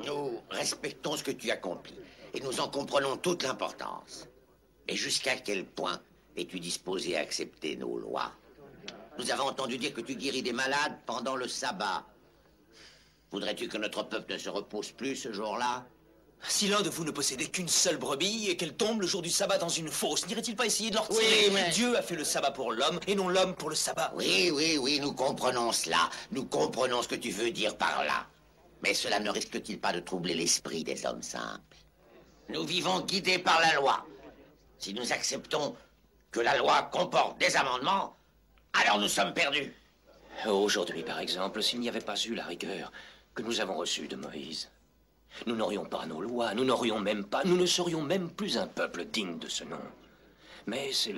Nous respectons ce que tu accomplis et nous en comprenons toute l'importance. Et jusqu'à quel point es-tu disposé à accepter nos lois? Nous avons entendu dire que tu guéris des malades pendant le sabbat. Voudrais-tu que notre peuple ne se repose plus ce jour-là? Si l'un de vous ne possédait qu'une seule brebis et qu'elle tombe le jour du sabbat dans une fosse, n'irait-il pas essayer de leur tirer? Oui, mais... Dieu a fait le sabbat pour l'homme et non l'homme pour le sabbat. Oui, nous comprenons cela. Nous comprenons ce que tu veux dire par là. Mais cela ne risque-t-il pas de troubler l'esprit des hommes simples? Nous vivons guidés par la loi. Si nous acceptons que la loi comporte des amendements, alors nous sommes perdus. Aujourd'hui, par exemple, s'il n'y avait pas eu la rigueur que nous avons reçue de Moïse, nous n'aurions pas nos lois, nous ne serions même plus un peuple digne de ce nom. Mais c'est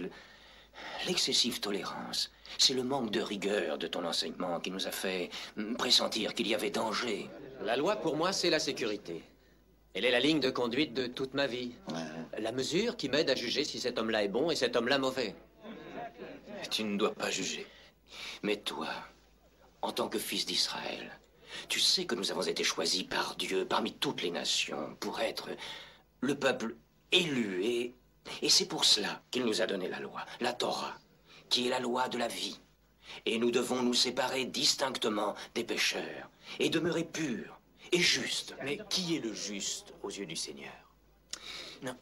l'excessive tolérance, c'est le manque de rigueur de ton enseignement qui nous a fait pressentir qu'il y avait danger. La loi, pour moi, c'est la sécurité. Elle est la ligne de conduite de toute ma vie. La mesure qui m'aide à juger si cet homme-là est bon et cet homme-là mauvais. Tu ne dois pas juger. Mais toi, en tant que fils d'Israël, tu sais que nous avons été choisis par Dieu parmi toutes les nations pour être le peuple élu. Et c'est pour cela qu'il nous a donné la loi, la Torah, qui est la loi de la vie. Et nous devons nous séparer distinctement des pécheurs et demeurer purs et justes. Mais qui est le juste aux yeux du Seigneur? Non.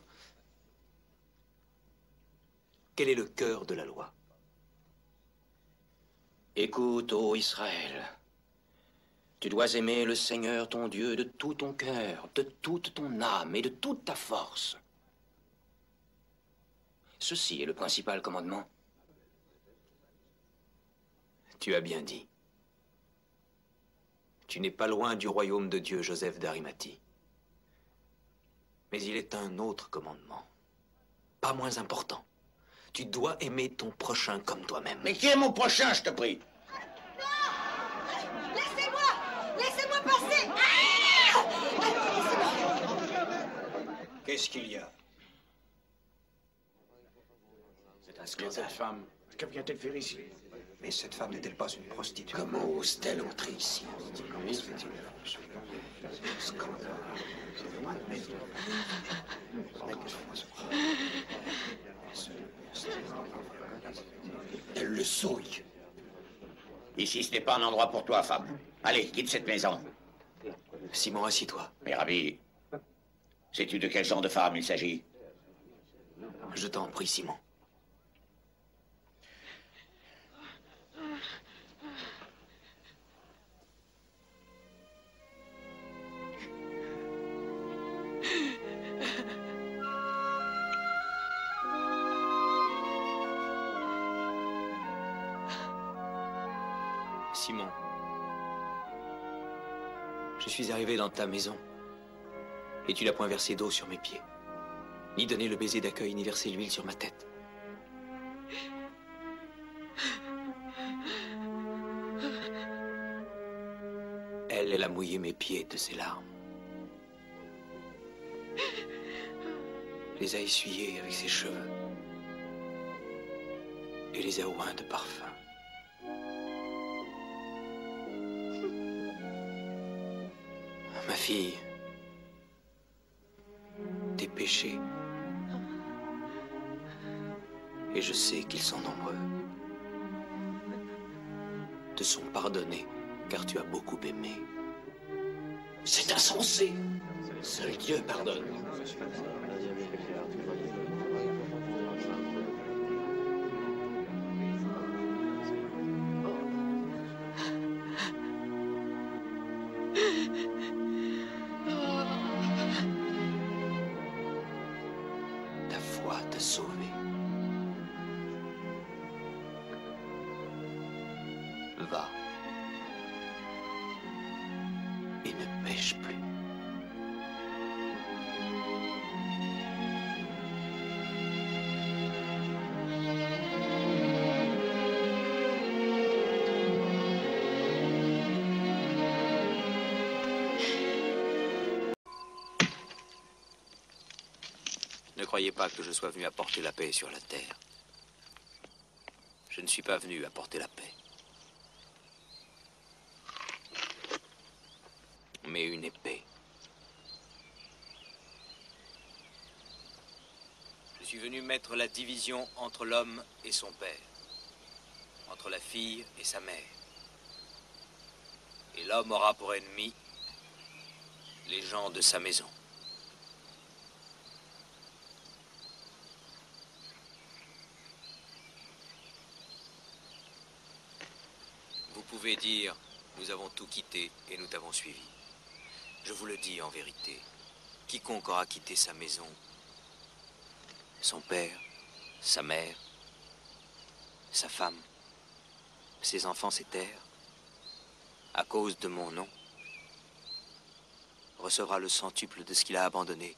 Quel est le cœur de la loi? Écoute, ô Israël, tu dois aimer le Seigneur ton Dieu de tout ton cœur, de toute ton âme et de toute ta force. Ceci est le principal commandement. Tu as bien dit. Tu n'es pas loin du royaume de Dieu, Joseph d'Arimathie. Mais il est un autre commandement, pas moins important. Tu dois aimer ton prochain comme toi-même. Mais qui est mon prochain, je te prie? Non! Laissez-moi passer! Qu'est-ce qu'il y a? C'est un scandale. Cette femme, que vient-elle faire ici? Mais cette femme n'est-elle pas une prostituée? Comment ose-t-elle entrer ici? Elle le souille. Ici, ce n'est pas un endroit pour toi, femme. Allez, quitte cette maison. Simon, assis-toi. Mais Rabbi, sais-tu de quel genre de femme il s'agit? Je t'en prie, Simon. Simon, je suis arrivé dans ta maison et tu n'as point versé d'eau sur mes pieds, ni donné le baiser d'accueil, ni versé l'huile sur ma tête. Elle a mouillé mes pieds de ses larmes, les a essuyés avec ses cheveux et les a oints de parfum. Ma fille, tes péchés, et je sais qu'ils sont nombreux, te sont pardonnés car tu as beaucoup aimé. C'est insensé. Seul Dieu pardonne. Ta foi t'a sauvé. Va et ne pêche plus. Ne croyez pas que je sois venu apporter la paix sur la terre. Je ne suis pas venu apporter la paix, mais une épée. suis venu mettre la division entre l'homme et son père, entre la fille et sa mère. Et l'homme aura pour ennemi les gens de sa maison. Vous pouvez dire, nous avons tout quitté et nous t'avons suivi. Je vous le dis en vérité, quiconque aura quitté sa maison, son père, sa mère, sa femme, ses enfants, ses terres, à cause de mon nom, recevra le centuple de ce qu'il a abandonné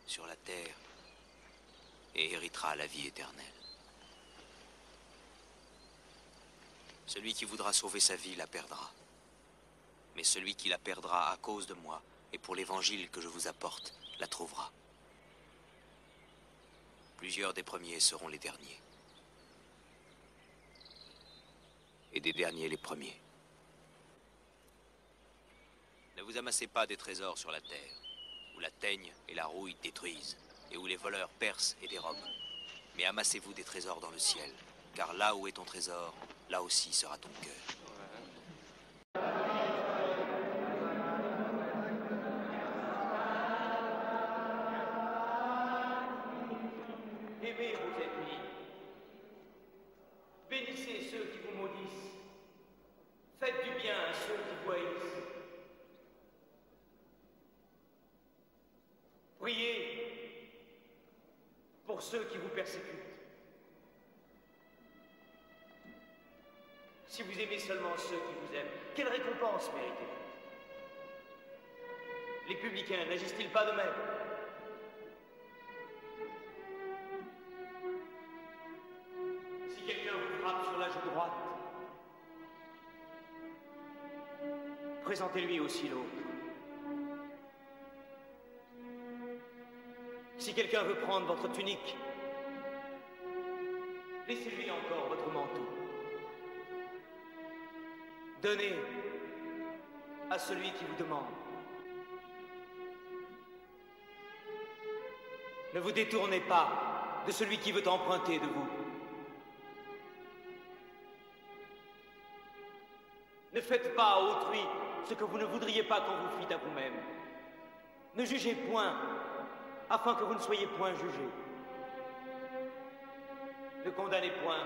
sur la terre et héritera la vie éternelle. Celui qui voudra sauver sa vie la perdra. Mais celui qui la perdra à cause de moi et pour l'évangile que je vous apporte, la trouvera. Plusieurs des premiers seront les derniers. Et des derniers les premiers. Ne vous amassez pas des trésors sur la terre, où la teigne et la rouille détruisent, et où les voleurs percent et dérobent. Mais amassez-vous des trésors dans le ciel, car là où est ton trésor, là aussi sera ton cœur. Aimez vos ennemis. Bénissez ceux qui vous maudissent. Faites du bien à ceux qui vous haïssent. Priez pour ceux qui vous persécutent. Si vous aimez seulement ceux qui vous aiment, quelle récompense méritez-vous? Les publicains n'agissent-ils pas de même? Si quelqu'un vous frappe sur la joue droite, présentez-lui aussi l'autre. Si quelqu'un veut prendre votre tunique, laissez-lui encore votre manteau. Donnez à celui qui vous demande. Ne vous détournez pas de celui qui veut emprunter de vous. Ne faites pas à autrui ce que vous ne voudriez pas qu'on vous fît à vous-même. Ne jugez point, afin que vous ne soyez point jugés. Ne condamnez point,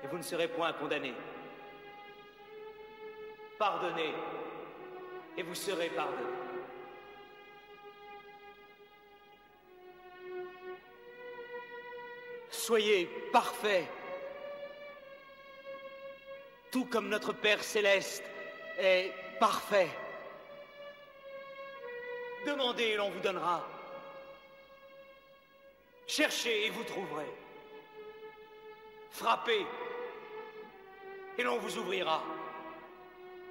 et vous ne serez point condamnés. Pardonnez, et vous serez pardonnés. Soyez parfaits, tout comme notre Père Céleste est parfait. Demandez et l'on vous donnera. Cherchez et vous trouverez. Frappez et l'on vous ouvrira.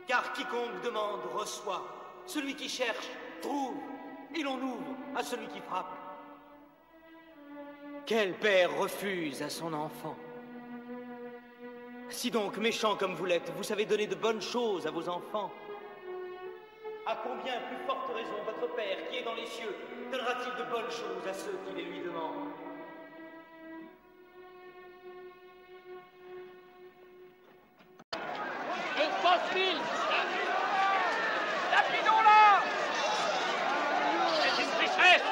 Car quiconque demande reçoit. Celui qui cherche trouve et l'on ouvre à celui qui frappe. Quel père refuse à son enfant? Si donc, méchant comme vous l'êtes, vous savez donner de bonnes choses à vos enfants, à combien plus forte raison votre Père qui est dans les cieux donnera-t-il de bonnes choses à ceux qui les lui demandent? Lapidons-la! Cet esprit chef!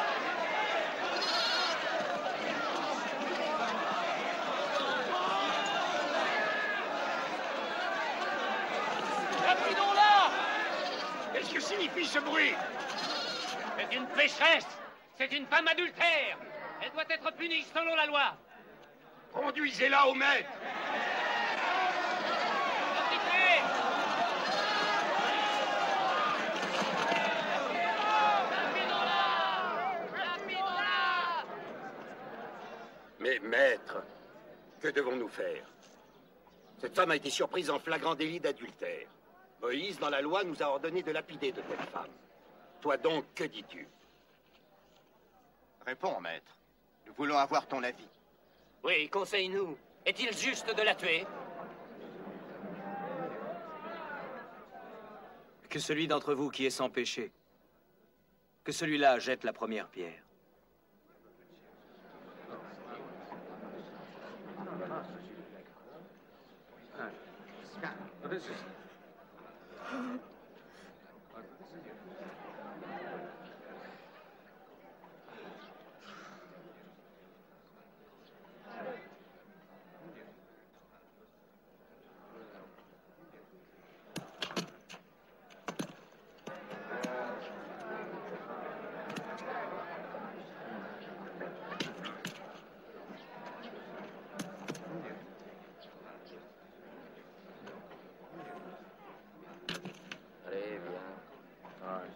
Lapidons-la! Qu'est-ce que signifie ce bruit? C'est une pécheresse! C'est une femme adultère! Elle doit être punie selon la loi! Conduisez-la au maître! Mais maître, que devons-nous faire? Cette femme a été surprise en flagrant délit d'adultère. Moïse, dans la loi, nous a ordonné de lapider de telle femme. Toi donc, que dis-tu? Réponds, maître. Nous voulons avoir ton avis. Oui, conseille-nous. Est-il juste de la tuer? Que celui d'entre vous qui est sans péché, que celui-là jette la première pierre. Allez, viens. Ouais.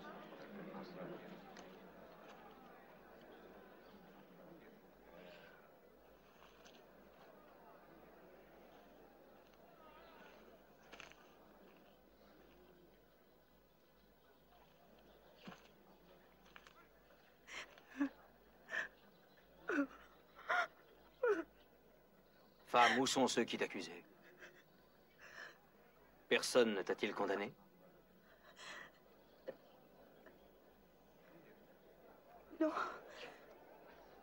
Femme, où sont ceux qui t'accusaient? Personne ne t'a-t-il condamné? Non.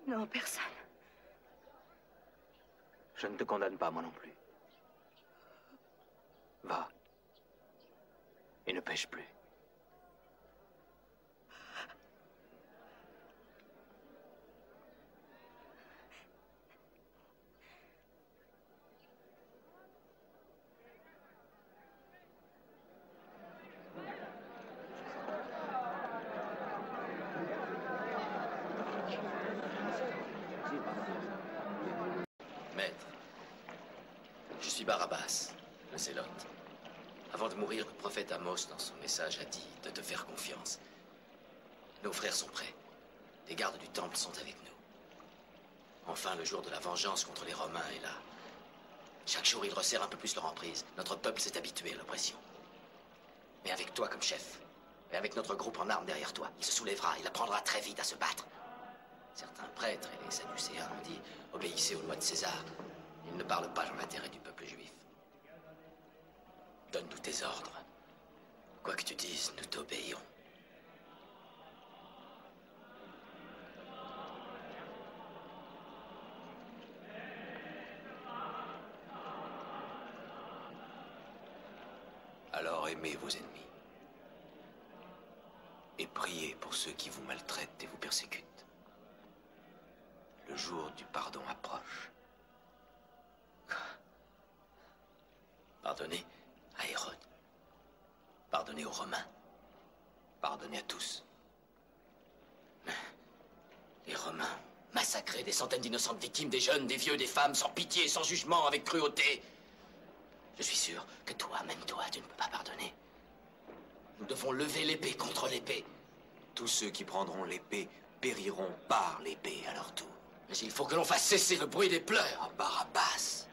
Non, personne. Je ne te condamne pas, moi non plus. Va. Et ne pêche plus. Maître, je suis Barabbas, le zélote. Avant de mourir, le prophète Amos, dans son message, a dit de te faire confiance. Nos frères sont prêts. Les gardes du temple sont avec nous. Enfin, le jour de la vengeance contre les Romains est là. Chaque jour, ils resserrent un peu plus leur emprise. Notre peuple s'est habitué à l'oppression. Mais avec toi comme chef, et avec notre groupe en armes derrière toi, il se soulèvera, il apprendra très vite à se battre. Certains prêtres et les Sadducéens ont dit « Obéissez aux lois de César ». Ils ne parlent pas dans l'intérêt du peuple juif. Donne-nous tes ordres. Quoi que tu dises, nous t'obéirons. Alors aimez vos ennemis. Et priez pour ceux qui vous maltraitent et vous persécutent. Le jour du pardon approche. Pardonnez à Hérode. Pardonnez aux Romains. Pardonnez à tous. Les Romains massacraient des centaines d'innocentes victimes, des jeunes, des vieux, des femmes, sans pitié, sans jugement, avec cruauté. Je suis sûr que toi, même toi, tu ne peux pas pardonner. Nous devons lever l'épée contre l'épée. Tous ceux qui prendront l'épée périront par l'épée à leur tour. Mais il faut que l'on fasse cesser le bruit des pleurs. Oh, Barabbas,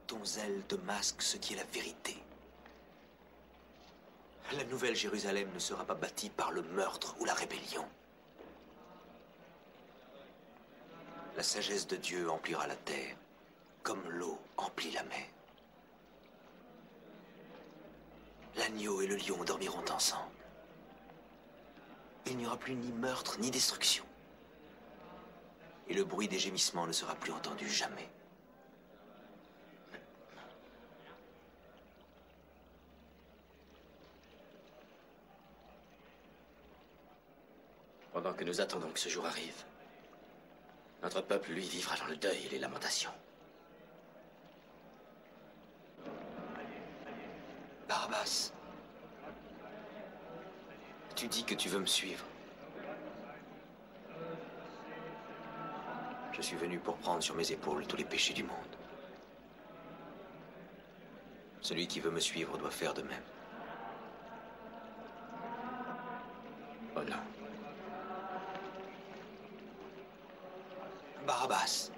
ton zèle te masque ce qui est la vérité. La nouvelle Jérusalem ne sera pas bâtie par le meurtre ou la rébellion. La sagesse de Dieu emplira la terre, comme l'eau emplit la mer. L'agneau et le lion dormiront ensemble. Il n'y aura plus ni meurtre, ni destruction. Et le bruit des gémissements ne sera plus entendu jamais. Pendant que nous attendons que ce jour arrive, notre peuple, lui, vivra dans le deuil et les lamentations. Barabbas, tu dis que tu veux me suivre. Je suis venu pour prendre sur mes épaules tous les péchés du monde. Celui qui veut me suivre doit faire de même. Oh non. Barabbas.